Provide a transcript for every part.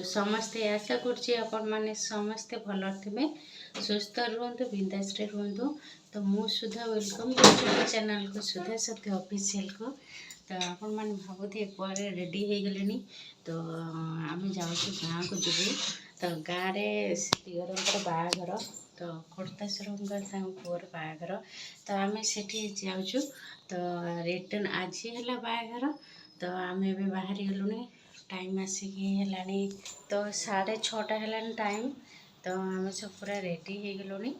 समस्ते आशा करछि अपन माने समस्ते भल थे सुस्थ रुहतु बिंदास रुहतु। तो मु सुधा वेलकम कर चैनल को सुधा सत्य ऑफिशियल को। तो अपन मैंने भावुथे कुआरे रेडी हो गले तो आम जाऊँ गाँव को जीवु। तो गाँव में दिगर बाहाघर तो खोड़ताश्वर पुअर बाहाघर तो आम से जाऊँ। तो रिटर्न आज है बाहाघर तो आम ए बाहरी गलुनी टाइम आसिकी है तो 6:30 है टाइम। तो आम सब पूरा रेडी हो गलुनी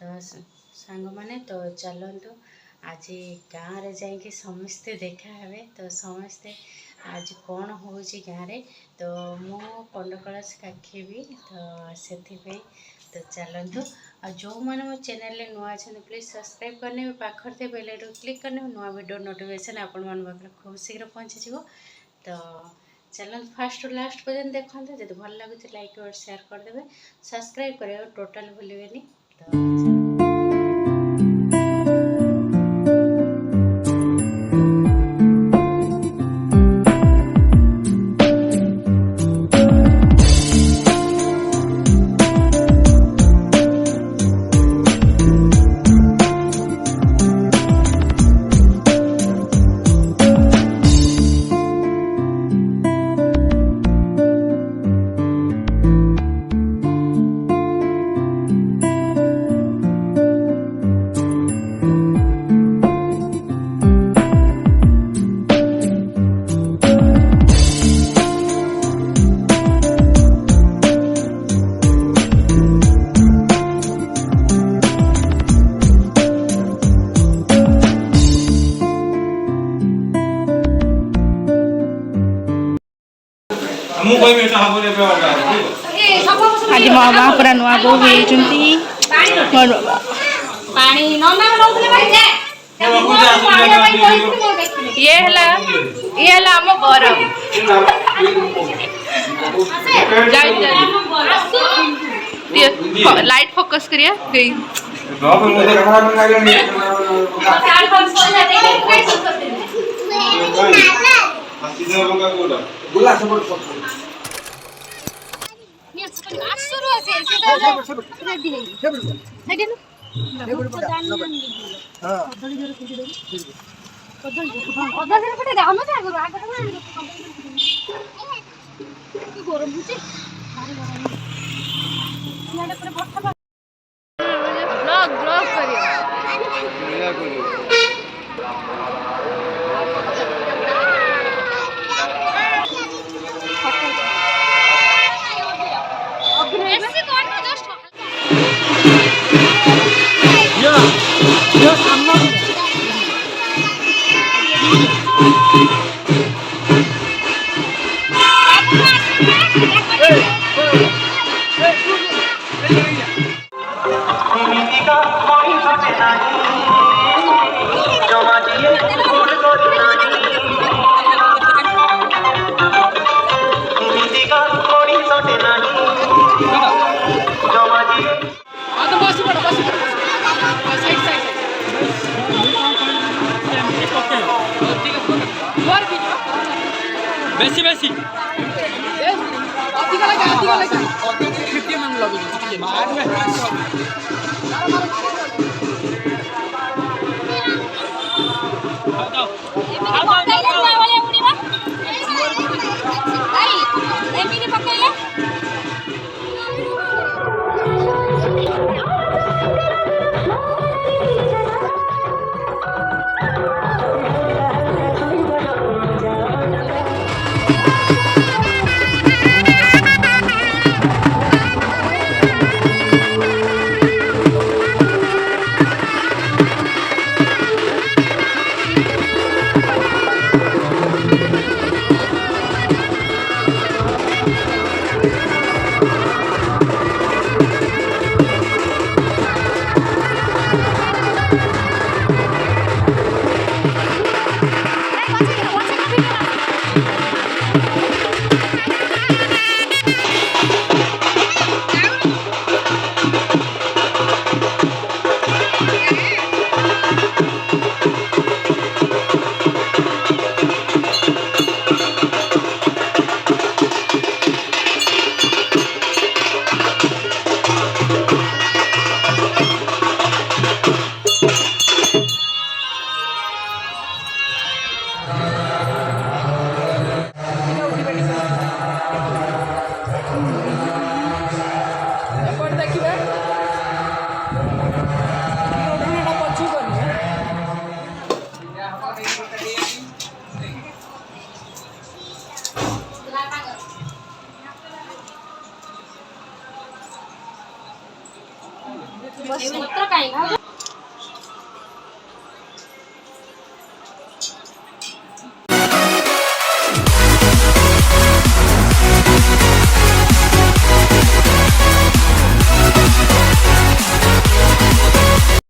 तो सांग माने तो चलतु आज गाँव रे जाइए समस्ते देखा हे। तो समस्ते आज कौन हो गाँव रे तो मु कंडकलास काखेबी तो से तो चलतु आ जो मैंने मो चैनल में नुआ अच्छे प्लीज सब्सक्राइब करने पाखर थे बेल आइकन क्लिक करने नुआ वीडियो नोटिफिकेशन आपण मन पाखे खूब शीघ्र पहुँची जाव। तो चैनल फास्ट लास्ट पर्यंत देखते जब भल लगे लाइक और शेयर करदे सब्सक्राइब करें टोटाल भूलें। तो आज मो माँ पूरा नुआ बो ये आम घर लाइट फोकस करिया बेसी बेसी ପତ୍ର କାଇଁ